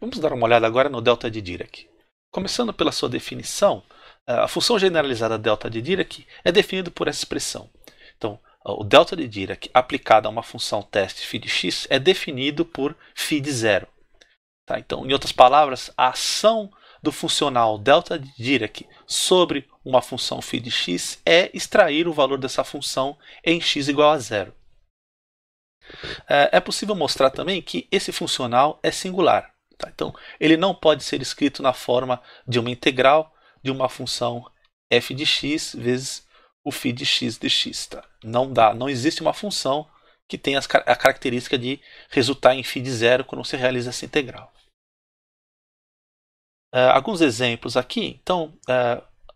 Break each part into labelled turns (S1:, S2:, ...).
S1: Vamos dar uma olhada agora no delta de Dirac. Começando pela sua definição, a função generalizada delta de Dirac é definida por essa expressão. Então, o delta de Dirac aplicado a uma função teste φ de x é definido por φ de zero. Tá? Então, em outras palavras, a ação do funcional delta de Dirac sobre uma função φ de x é extrair o valor dessa função em x igual a zero. É possível mostrar também que esse funcional é singular. Tá? Então, ele não pode ser escrito na forma de uma integral de uma função f de x vezes o φ de x de x. Tá? Não existe uma função que tenha a característica de resultar em φ de zero quando você realiza essa integral. Alguns exemplos aqui. Então,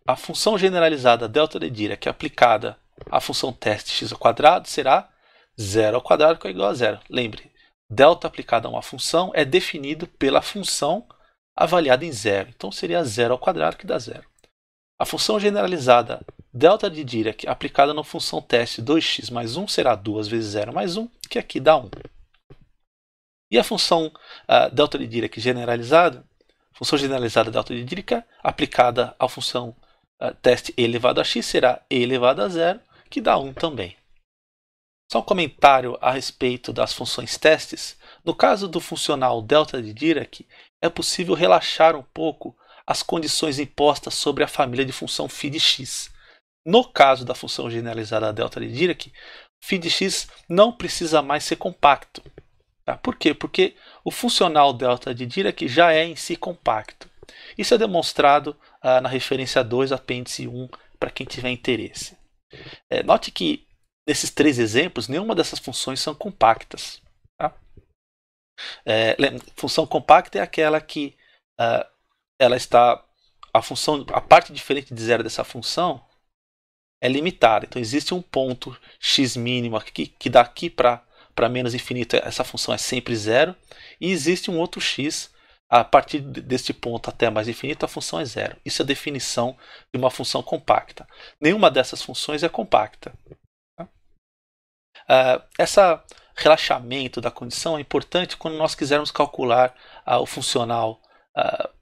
S1: a função generalizada delta de Dirac aplicada à função teste x ao quadrado será 0 ao quadrado que é igual a zero. Lembre, delta aplicado a uma função é definido pela função avaliada em zero. Então seria 0 ao quadrado que dá zero. A função generalizada delta de Dirac aplicada na função teste 2x mais 1 será 2 vezes 0 mais 1, que aqui dá 1. E a função delta de Dirac generalizada, função generalizada delta de Dirac aplicada à função teste e elevado a x será e elevado a zero, que dá 1 também. Só um comentário a respeito das funções testes. No caso do funcional delta de Dirac, é possível relaxar um pouco as condições impostas sobre a família de função φ de x. No caso da função generalizada delta de Dirac, φ de x não precisa mais ser compacto. Tá? Por quê? Porque o funcional delta de Dirac já é em si compacto. Isso é demonstrado na referência 2, apêndice 1, para quem tiver interesse. Note que nesses três exemplos, nenhuma dessas funções são compactas. Tá? Função compacta é aquela que ela está a parte diferente de zero dessa função é limitada. Então existe um ponto x mínimo aqui que daqui para menos infinito essa função é sempre zero, e existe um outro x a partir deste ponto até mais infinito a função é zero. Isso é a definição de uma função compacta. Nenhuma dessas funções é compacta. Esse relaxamento da condição é importante quando nós quisermos calcular o funcional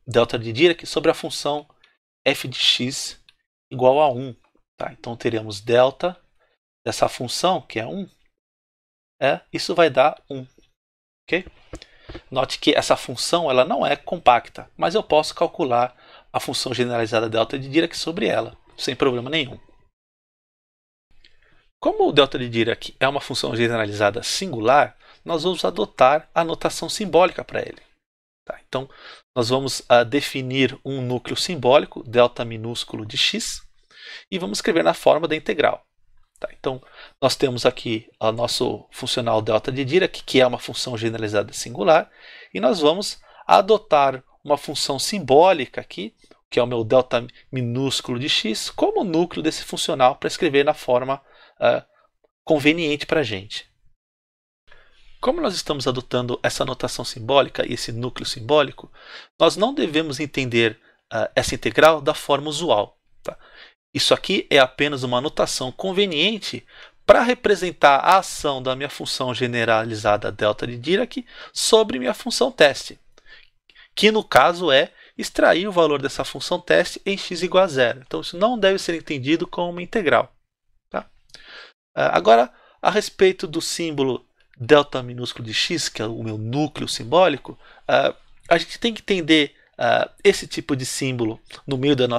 S1: delta de Dirac sobre a função f de x igual a 1. Tá? Então teremos delta dessa função, que é 1, isso vai dar 1. Okay? Note que essa função ela não é compacta, mas eu posso calcular a função generalizada delta de Dirac sobre ela, sem problema nenhum. Como o delta de Dirac é uma função generalizada singular, nós vamos adotar a notação simbólica para ele. Tá? Então, nós vamos definir um núcleo simbólico, delta minúsculo de x, e vamos escrever na forma da integral. Tá? Então, nós temos aqui o nosso funcional delta de Dirac, que é uma função generalizada singular, e nós vamos adotar uma função simbólica aqui, que é o meu delta minúsculo de x, como núcleo desse funcional para escrever na forma conveniente para a gente. Como nós estamos adotando essa notação simbólica e esse núcleo simbólico, nós não devemos entender essa integral da forma usual. Tá? Isso aqui é apenas uma notação conveniente para representar a ação da minha função generalizada delta de Dirac sobre minha função teste, que no caso é extrair o valor dessa função teste em x igual a zero. Então isso não deve ser entendido como uma integral. Agora, a respeito do símbolo delta minúsculo de x, que é o meu núcleo simbólico, a gente tem que entender esse tipo de símbolo no meio das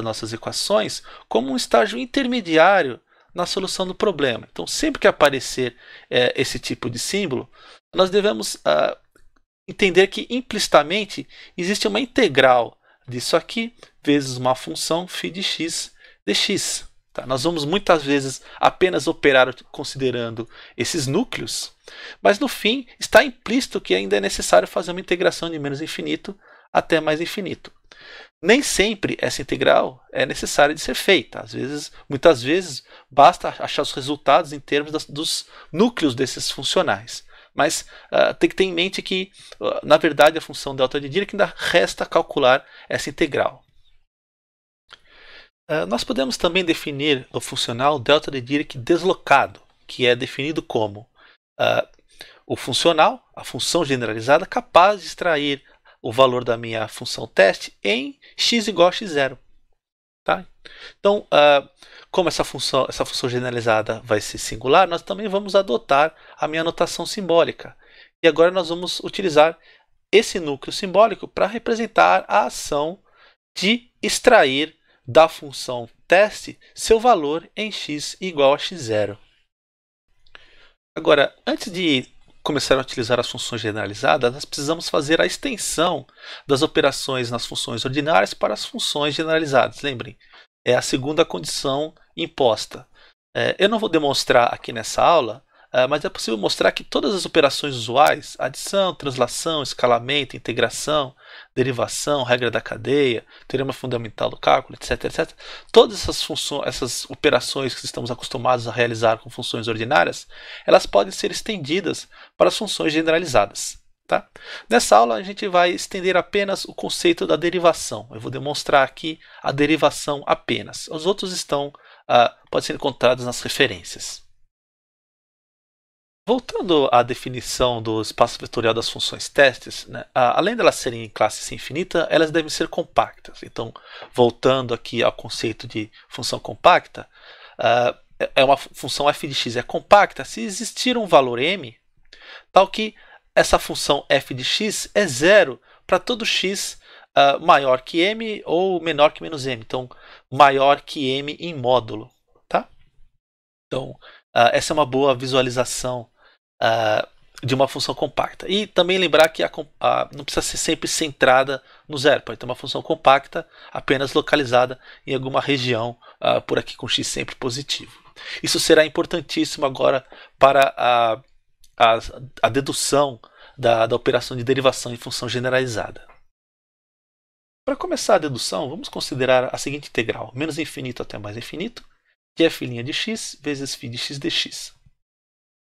S1: nossas equações como um estágio intermediário na solução do problema. Então, sempre que aparecer esse tipo de símbolo, nós devemos entender que implicitamente existe uma integral disso aqui vezes uma função φ de x dx. Tá? Nós vamos muitas vezes apenas operar considerando esses núcleos, mas no fim está implícito que ainda é necessário fazer uma integração de menos infinito até mais infinito. Nem sempre essa integral é necessária de ser feita. Muitas vezes, basta achar os resultados em termos dos núcleos desses funcionais. Mas tem que ter em mente que, na verdade, a função delta de Dirac ainda resta calcular essa integral. Nós podemos também definir o funcional delta de Dirac deslocado, que é definido como o funcional, a função generalizada, capaz de extrair o valor da minha função teste em x igual a x0. Tá? Então, como essa função generalizada vai ser singular, nós também vamos adotar a minha notação simbólica. E agora nós vamos utilizar esse núcleo simbólico para representar a ação de extrair da função teste seu valor em x igual a x0. Agora, antes de começar a utilizar as funções generalizadas, nós precisamos fazer a extensão das operações nas funções ordinárias para as funções generalizadas. Lembrem, é a segunda condição imposta. Eu não vou demonstrar aqui nessa aula, mas é possível mostrar que todas as operações usuais, adição, translação, escalamento, integração, derivação, regra da cadeia, teorema fundamental do cálculo, etc. Todas essas operações que estamos acostumados a realizar com funções ordinárias, elas podem ser estendidas para as funções generalizadas. Tá? Nessa aula a gente vai estender apenas o conceito da derivação. Eu vou demonstrar aqui a derivação apenas. Os outros podem ser encontrados nas referências. Voltando à definição do espaço vetorial das funções testes, né, além de elas serem em classe sem infinita, elas devem ser compactas. Então, voltando aqui ao conceito de função compacta, uma função f de x é compacta se existir um valor m, tal que essa função f de x é zero para todo x maior que m ou menor que menos m. Então, maior que m em módulo. Tá? Então, essa é uma boa visualização de uma função compacta. E também lembrar que não precisa ser sempre centrada no zero. Pode ter uma função compacta apenas localizada em alguma região por aqui com x sempre positivo. Isso será importantíssimo agora para a dedução da operação de derivação em função generalizada. Para começar a dedução, vamos considerar a seguinte integral: menos infinito até mais infinito, de f' de x vezes φ de x dx,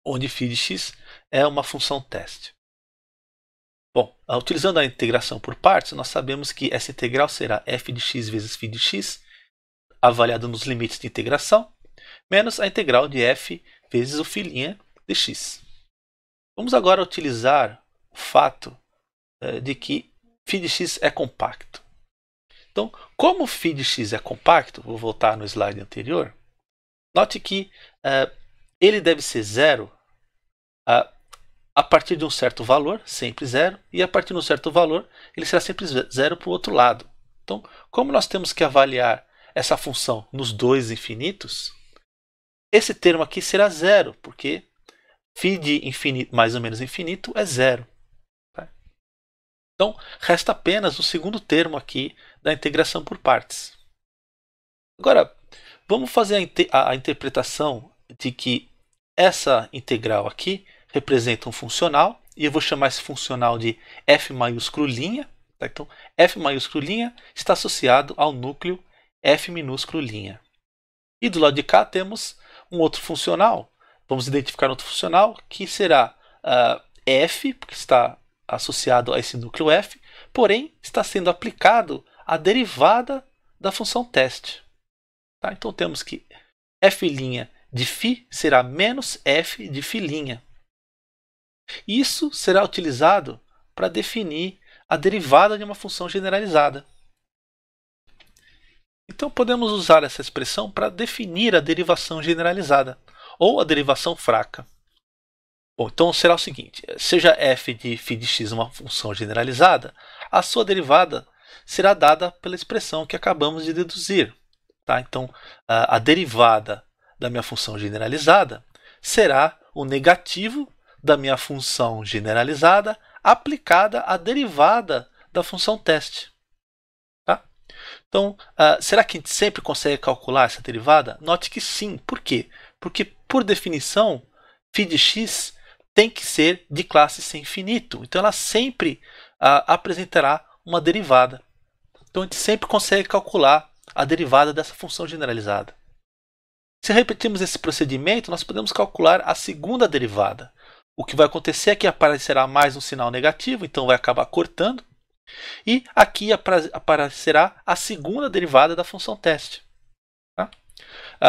S1: onde φ de x é uma função teste. Bom, utilizando a integração por partes, nós sabemos que essa integral será f de x vezes φ de x, avaliado nos limites de integração, menos a integral de f vezes o φ' de x. Vamos agora utilizar o fato de que φ de x é compacto. Então, como φ de x é compacto, vou voltar no slide anterior, note que ele deve ser zero a partir de um certo valor, sempre zero, e a partir de um certo valor, ele será sempre zero para o outro lado. Então, como nós temos que avaliar essa função nos dois infinitos, esse termo aqui será zero, porque φ de infinito mais ou menos infinito é zero. Tá? Então, resta apenas o segundo termo aqui da integração por partes. Agora, vamos fazer a interpretação de que essa integral aqui representa um funcional, e eu vou chamar esse funcional de f maiúsculo linha. Tá? Então, f maiúsculo linha está associado ao núcleo f minúsculo linha. E do lado de cá temos um outro funcional. Vamos identificar outro funcional que será f, porque está associado a esse núcleo f, porém está sendo aplicado a derivada da função teste. Tá? Então temos que f' de φ será menos f de φ'. Isso será utilizado para definir a derivada de uma função generalizada. Então podemos usar essa expressão para definir a derivação generalizada, ou a derivação fraca. Bom, então será o seguinte: seja f de φ de x uma função generalizada, a sua derivada será dada pela expressão que acabamos de deduzir. Tá? Então, a derivada da minha função generalizada será o negativo da minha função generalizada aplicada à derivada da função teste. Tá? Então, será que a gente sempre consegue calcular essa derivada? Note que sim. Por quê? Porque, por definição, φ de x tem que ser de classe sem infinito. Então, ela sempre apresentará uma derivada. Então, a gente sempre consegue calcular a derivada dessa função generalizada. Se repetirmos esse procedimento, nós podemos calcular a segunda derivada. O que vai acontecer é que aparecerá mais um sinal negativo, então vai acabar cortando. E aqui aparecerá a segunda derivada da função teste. Tá?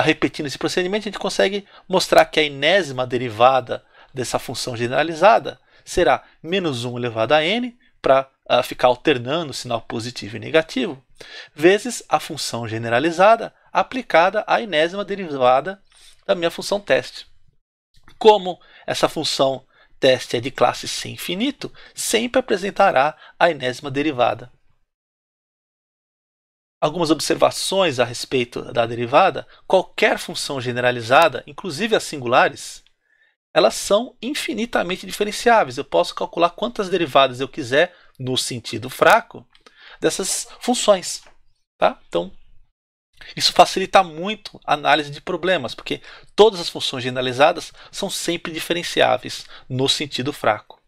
S1: Repetindo esse procedimento, a gente consegue mostrar que a enésima derivada dessa função generalizada será menos 1 elevado a n para ficar alternando o sinal positivo e negativo, vezes a função generalizada aplicada à enésima derivada da minha função teste. Como essa função teste é de classe sem infinito, sempre apresentará a enésima derivada. Algumas observações a respeito da derivada: qualquer função generalizada, inclusive as singulares, elas são infinitamente diferenciáveis. Eu posso calcular quantas derivadas eu quiser no sentido fraco dessas funções. Tá? Então, isso facilita muito a análise de problemas, porque todas as funções generalizadas são sempre diferenciáveis no sentido fraco.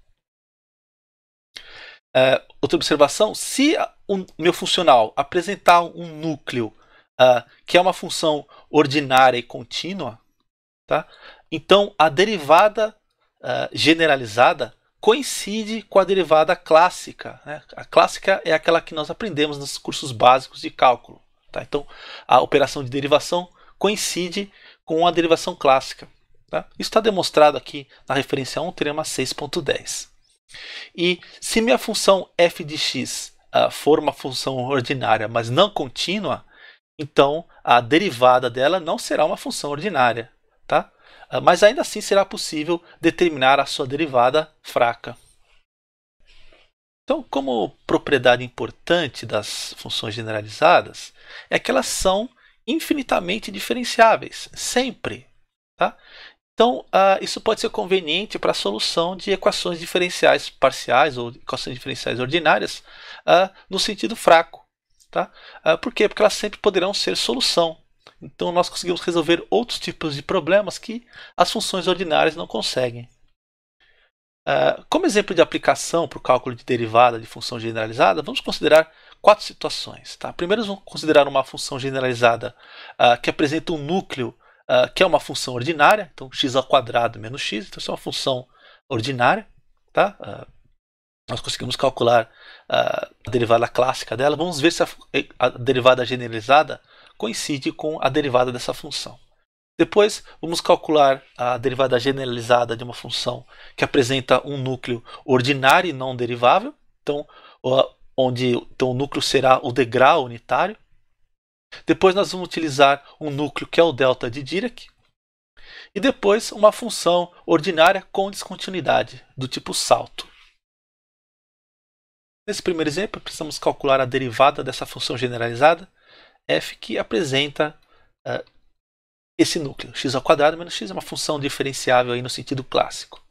S1: Outra observação: se o meu funcional apresentar um núcleo que é uma função ordinária e contínua, tá? Então a derivada generalizada coincide com a derivada clássica, né? A clássica é aquela que nós aprendemos nos cursos básicos de cálculo. Tá? Então a operação de derivação coincide com a derivação clássica. Tá? Isso está demonstrado aqui na referência 1, teorema 6.10. E se minha função f de x for uma função ordinária, mas não contínua, então a derivada dela não será uma função ordinária. Tá? Mas ainda assim será possível determinar a sua derivada fraca. Então, como propriedade importante das funções generalizadas é que elas são infinitamente diferenciáveis, sempre. Tá? Então, isso pode ser conveniente para a solução de equações diferenciais parciais ou equações diferenciais ordinárias no sentido fraco. Tá? Por quê? Porque elas sempre poderão ser solução. Então, nós conseguimos resolver outros tipos de problemas que as funções ordinárias não conseguem. Como exemplo de aplicação para o cálculo de derivada de função generalizada, vamos considerar 4 situações. Tá? Primeiro, vamos considerar uma função generalizada que apresenta um núcleo que é uma função ordinária, então x ao quadrado menos x, então isso é uma função ordinária. Tá? Nós conseguimos calcular a derivada clássica dela. Vamos ver se a derivada generalizada coincide com a derivada dessa função. Depois, vamos calcular a derivada generalizada de uma função que apresenta um núcleo ordinário e não derivável, então, onde o núcleo será o degrau unitário. Depois, nós vamos utilizar um núcleo que é o delta de Dirac. E depois, uma função ordinária com descontinuidade, do tipo salto. Nesse primeiro exemplo, precisamos calcular a derivada dessa função generalizada, f, que apresenta esse núcleo, x ao quadrado menos x, é uma função diferenciável aí no sentido clássico.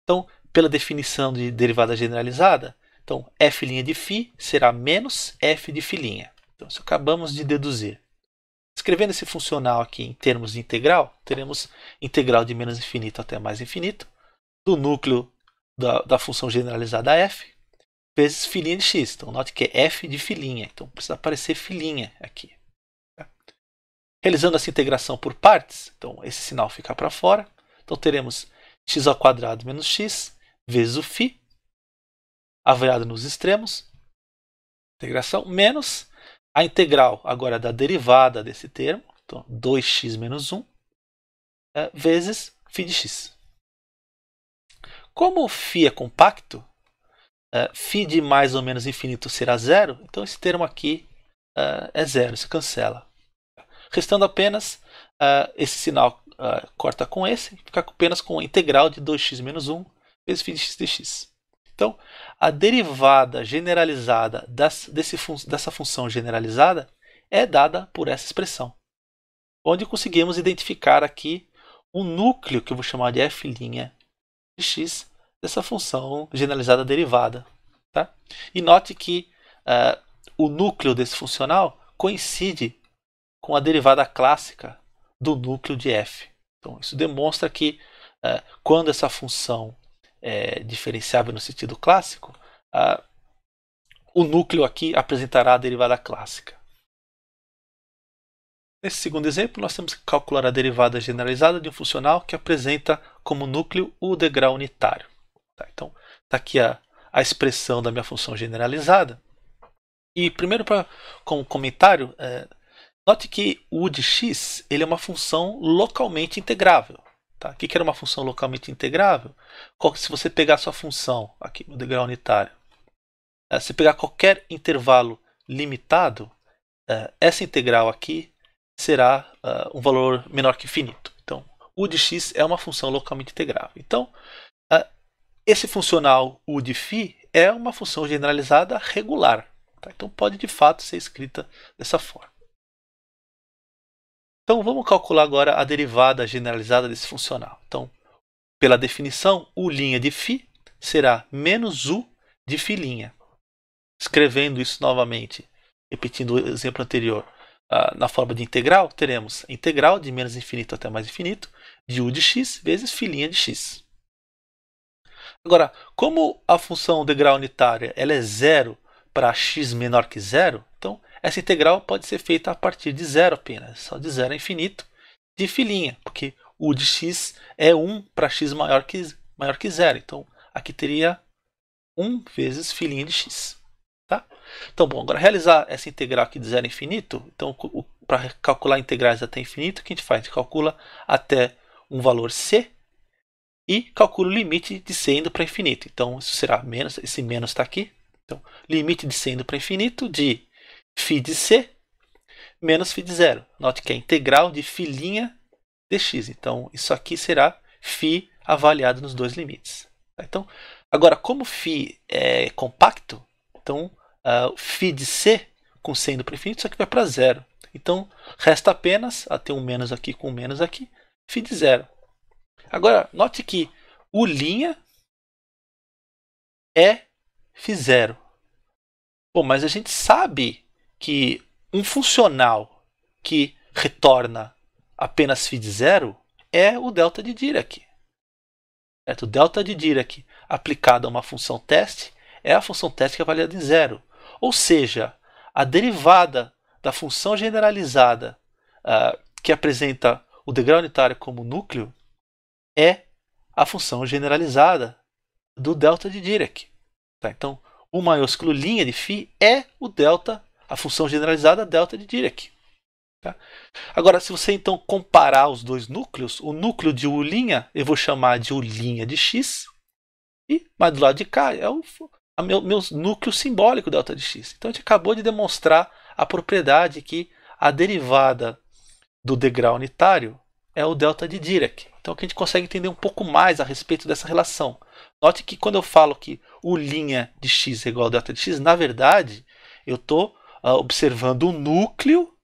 S1: Então, pela definição de derivada generalizada, então f' de φ será menos f de φ'. Então, isso acabamos de deduzir. Escrevendo esse funcional aqui em termos de integral, teremos integral de menos infinito até mais infinito do núcleo da função generalizada f vezes φ' de x. Então, note que é f de φ'. Então, precisa aparecer φ' aqui. Realizando essa integração por partes, então esse sinal fica para fora. Então teremos x ao quadrado menos x vezes o φ, avaliado nos extremos, integração, menos a integral agora da derivada desse termo, então 2x menos 1, vezes φ de x. Como o φ é compacto, φ de mais ou menos infinito será zero, então esse termo aqui é zero, se cancela. Restando apenas esse sinal corta com esse, fica apenas com a integral de 2x menos 1 vezes φ de x dx. Então, a derivada generalizada dessa função generalizada é dada por essa expressão, onde conseguimos identificar aqui um núcleo que eu vou chamar de f' de x dessa função generalizada derivada. Tá? E note que o núcleo desse funcional coincide com a derivada clássica do núcleo de f. Então, isso demonstra que quando essa função é diferenciável no sentido clássico, o núcleo aqui apresentará a derivada clássica. Nesse segundo exemplo, nós temos que calcular a derivada generalizada de um funcional que apresenta como núcleo o degrau unitário. Tá? Então, está aqui a expressão da minha função generalizada. E primeiro, como comentário, note que o u de x ele é uma função localmente integrável. Tá? O que era uma função localmente integrável? Se você pegar a sua função aqui no degrau unitário, se pegar qualquer intervalo limitado, essa integral aqui será um valor menor que infinito. Então, u de x é uma função localmente integrável. Então, esse funcional u de φ é uma função generalizada regular. Tá? Então, pode de fato ser escrita dessa forma. Então, vamos calcular agora a derivada generalizada desse funcional. Então, pela definição, u' de φ será menos u de φ'. Escrevendo isso novamente, repetindo o exemplo anterior, na forma de integral, teremos a integral de menos infinito até mais infinito de u de x vezes φ' de x. Agora, como a função degrau unitária ela é zero para x menor que zero, então essa integral pode ser feita a partir de zero apenas, só de zero a infinito, de φ', porque u de x é 1 para x maior que zero. Então, aqui teria 1 vezes φ' de x. Tá? Então, bom, agora realizar essa integral aqui de zero a infinito, então para calcular integrais até infinito, o que a gente faz? A gente calcula até um valor c e calcula o limite de c indo para infinito. Então, isso será menos, esse menos está aqui. Então, limite de c indo para infinito de φ de c menos φ de zero. Note que é integral de φ' de x. Então, isso aqui será φ avaliado nos dois limites. Então, agora, como φ é compacto, então, φ de c com c indo para infinito, isso aqui vai para zero. Então, resta apenas, ter um menos aqui com um menos aqui, φ de zero. Agora, note que u' é φ0. Bom, mas a gente sabe que um funcional que retorna apenas φ de zero é o delta de Dirac. Certo? O delta de Dirac aplicado a uma função teste é a função teste que é avaliada em zero. Ou seja, a derivada da função generalizada que apresenta o degrau unitário como núcleo é a função generalizada do delta de Dirac. Tá? Então, o maiúsculo linha de φ é o delta, a função generalizada delta de Dirac. Tá? Agora, se você então comparar os dois núcleos, o núcleo de u' eu vou chamar de u' de x, e mais do lado de cá é o meu núcleo simbólico delta de x. Então, a gente acabou de demonstrar a propriedade que a derivada do degrau unitário é o delta de Dirac. Então, aqui a gente consegue entender um pouco mais a respeito dessa relação. Note que quando eu falo que u' de x é igual a delta de x, na verdade, eu estou observando o núcleo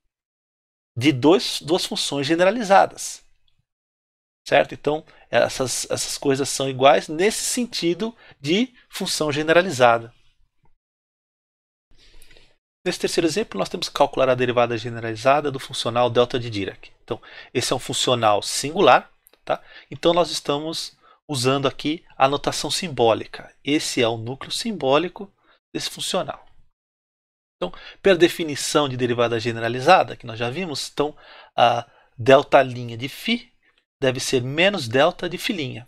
S1: de duas funções generalizadas. Certo? Então, essas coisas são iguais nesse sentido de função generalizada. Nesse terceiro exemplo, nós temos que calcular a derivada generalizada do funcional delta de Dirac. Então, esse é um funcional singular. Tá? Então, nós estamos usando aqui a notação simbólica. Esse é o núcleo simbólico desse funcional. Então, pela definição de derivada generalizada, que nós já vimos, então, a delta' de φ deve ser menos delta de φ'.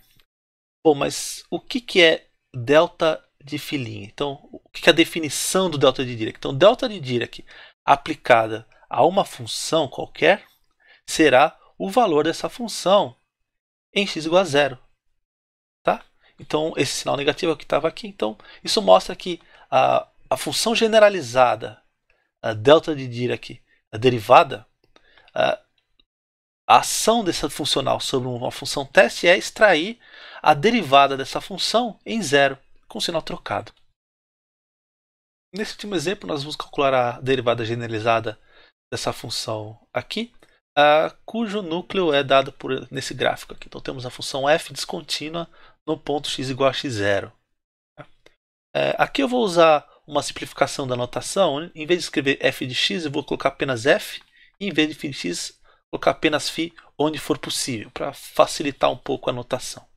S1: Bom, mas o que é delta de φ'? Então, o que é a definição do delta de Dirac? Então, delta de Dirac aplicada a uma função qualquer será o valor dessa função em x igual a zero. Tá? Então, esse sinal negativo é o que estava aqui. Então, isso mostra que a função generalizada, a delta de Dirac, a derivada, a ação dessa funcional sobre uma função teste é extrair a derivada dessa função em zero, com sinal trocado. Nesse último exemplo, nós vamos calcular a derivada generalizada dessa função aqui, cujo núcleo é dado nesse gráfico aqui. Então, temos a função f descontínua no ponto x igual a x0. Aqui eu vou usar uma simplificação da notação. Em vez de escrever f de x, eu vou colocar apenas f. E em vez de φ de x, colocar apenas φ onde for possível, para facilitar um pouco a notação.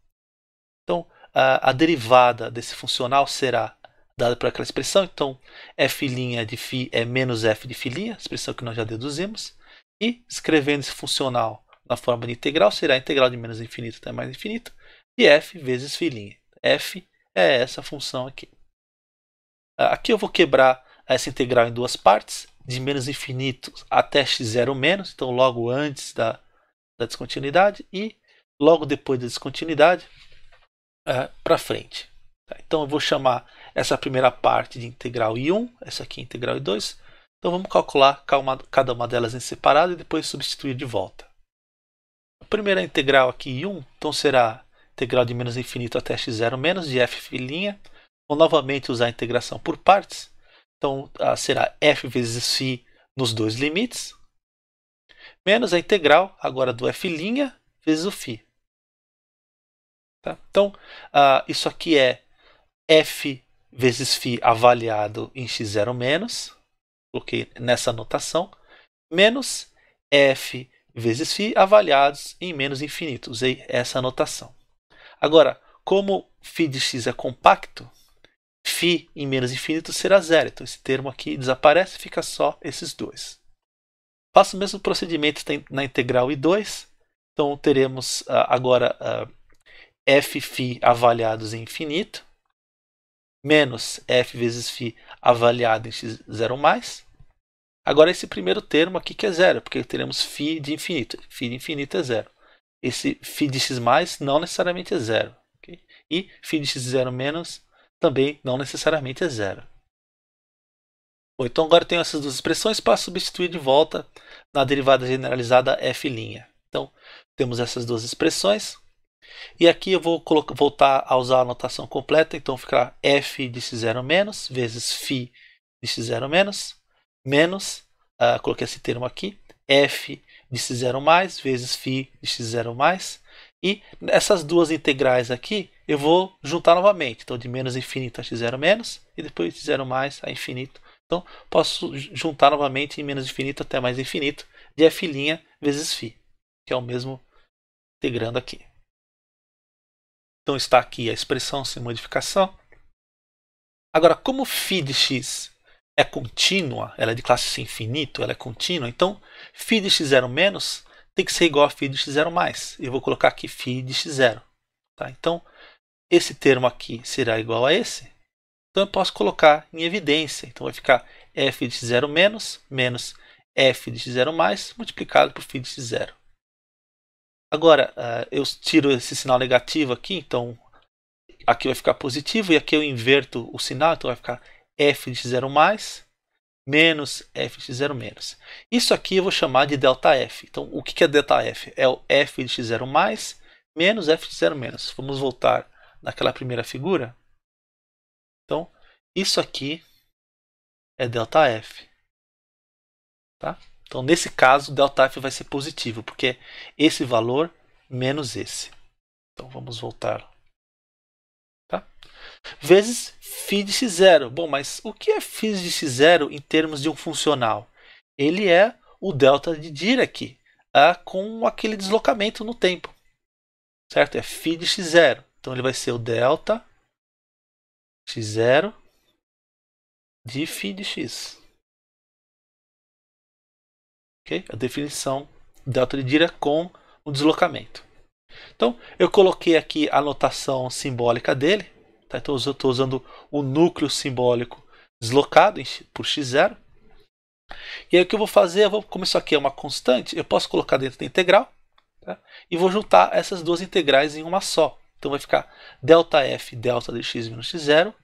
S1: Então, a derivada desse funcional será dada por aquela expressão. Então, f' de φ é menos f de φ', expressão que nós já deduzimos. E, escrevendo esse funcional na forma de integral, será a integral de menos infinito até mais infinito, de f vezes φ'. F é essa função aqui. Aqui eu vou quebrar essa integral em duas partes, de menos infinito até x0 menos, então logo antes da descontinuidade e logo depois da descontinuidade para frente. Então eu vou chamar essa primeira parte de integral I1, essa aqui é integral I2. Então vamos calcular cada uma delas em separado e depois substituir de volta. A primeira integral aqui I1, então será integral de menos infinito até x0 menos de f'. Vou novamente usar a integração por partes. Então será f vezes φ nos dois limites, menos a integral agora do f' vezes o φ. Tá? Então, isso aqui é f vezes φ avaliado em x0 menos, coloquei nessa notação, menos f vezes φ avaliados em menos infinito, usei essa notação. Agora, como φ de x é compacto, φ em menos infinito será zero, então esse termo aqui desaparece e fica só esses dois. Faço o mesmo procedimento na integral I2, então teremos agora f' avaliados em infinito, menos f vezes φ avaliado em x0 mais. Agora esse primeiro termo aqui que é zero, porque teremos φ de infinito. Φ de infinito é zero. Esse φ de x mais não necessariamente é zero. Okay? E φ de x0 menos também não necessariamente é zero. Bom, então agora eu tenho essas duas expressões para substituir de volta na derivada generalizada f'. Então temos essas duas expressões. E aqui eu vou voltar a usar a notação completa, então ficará f de x0 menos vezes φ de x0 menos, coloquei esse termo aqui, f de x0 mais vezes φ de x0 mais. E essas duas integrais aqui eu vou juntar novamente, então de menos infinito a x0 menos e depois de 0 mais a infinito. Então posso juntar novamente em menos infinito até mais infinito de f' vezes φ, que é o mesmo integrando aqui. Então está aqui a expressão sem modificação. Agora, como φ de x é contínua, ela é de classe sem infinito, ela é contínua, então φ de x0 menos tem que ser igual a φ de x0 mais. Eu vou colocar aqui φ de x0. Tá? Então, esse termo aqui será igual a esse. Então, eu posso colocar em evidência. Então, vai ficar f de x0 menos f de x0 mais multiplicado por φ de x0. Agora, eu tiro esse sinal negativo aqui, então aqui vai ficar positivo, e aqui eu inverto o sinal, então vai ficar f de x0 mais menos f de x0 menos. Isso aqui eu vou chamar de ΔF. Então, o que é ΔF? É o f de x0 mais menos f de x0 menos. Vamos voltar naquela primeira figura. Então, isso aqui é ΔF. Tá? Então, nesse caso, ΔF vai ser positivo, porque é esse valor menos esse. Então, vamos voltar. Tá? Vezes φ de x0. Bom, mas o que é φ de x0 em termos de um funcional? Ele é o delta de Dirac com aquele deslocamento no tempo. Certo? É φ de x0. Então, ele vai ser o delta x0 de φ de x. Okay? A definição delta de Dirac com o deslocamento. Então, eu coloquei aqui a notação simbólica dele. Tá? Então, eu estou usando o núcleo simbólico deslocado por x0. E aí o que eu vou fazer, como isso aqui é uma constante, eu posso colocar dentro da integral. Tá? E vou juntar essas duas integrais em uma só. Então, vai ficar ΔF, delta de x menos x0,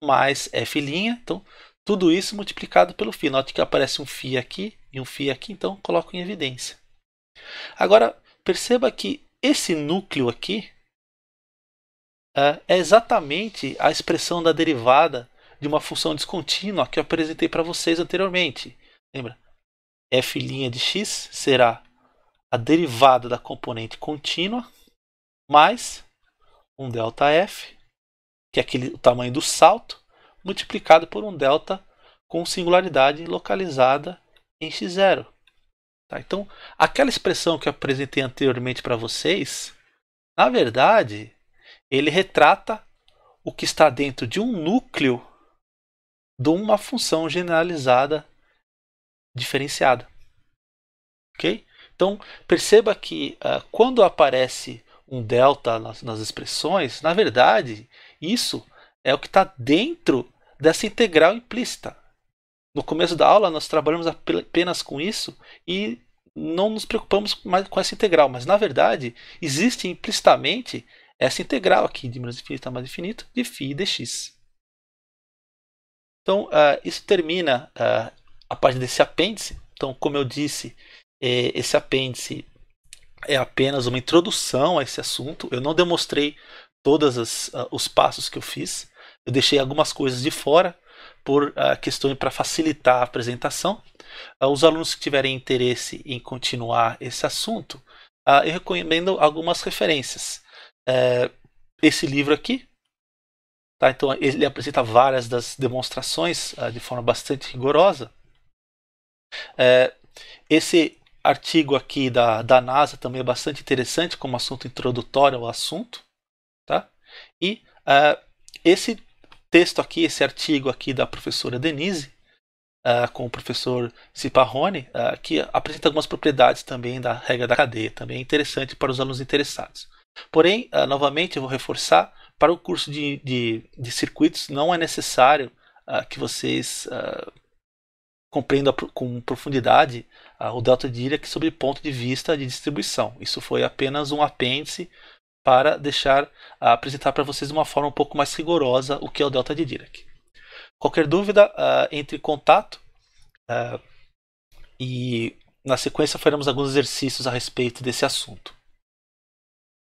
S1: mais f'. Então, tudo isso multiplicado pelo φ. Note que aparece um φ aqui e um φ aqui, então coloco em evidência. Agora, perceba que esse núcleo aqui é exatamente a expressão da derivada de uma função descontínua que eu apresentei para vocês anteriormente. Lembra? f' de x será a derivada da componente contínua mais um ΔF, que é o tamanho do salto, multiplicado por um delta com singularidade localizada em x0. Tá? Então, aquela expressão que eu apresentei anteriormente para vocês, na verdade, ele retrata o que está dentro de um núcleo de uma função generalizada diferenciada. Okay? Então, perceba que quando aparece um delta nas expressões, na verdade, isso é o que está dentro dessa integral implícita. No começo da aula, nós trabalhamos apenas com isso e não nos preocupamos mais com essa integral. Mas, na verdade, existe implicitamente essa integral aqui de menos infinito a mais infinito de φ dx. Então, isso termina a página desse apêndice. Então, como eu disse, esse apêndice é apenas uma introdução a esse assunto. Eu não demonstrei todos os passos que eu fiz. Eu deixei algumas coisas de fora por questões para facilitar a apresentação. Os alunos que tiverem interesse em continuar esse assunto, eu recomendo algumas referências. Esse livro aqui, tá? Então ele apresenta várias das demonstrações de forma bastante rigorosa. Esse artigo aqui da NASA também é bastante interessante como assunto introdutório ao assunto, tá? E esse texto aqui, esse artigo aqui da professora Denise, com o professor Ciparrone, que apresenta algumas propriedades também da regra da cadeia, também é interessante para os alunos interessados. Porém, novamente, eu vou reforçar, para o curso de circuitos não é necessário que vocês compreendam com profundidade o delta de Dirac sob o ponto de vista de distribuição. Isso foi apenas um apêndice para apresentar para vocês de uma forma um pouco mais rigorosa o que é o delta de Dirac. Qualquer dúvida, entre em contato e na sequência faremos alguns exercícios a respeito desse assunto.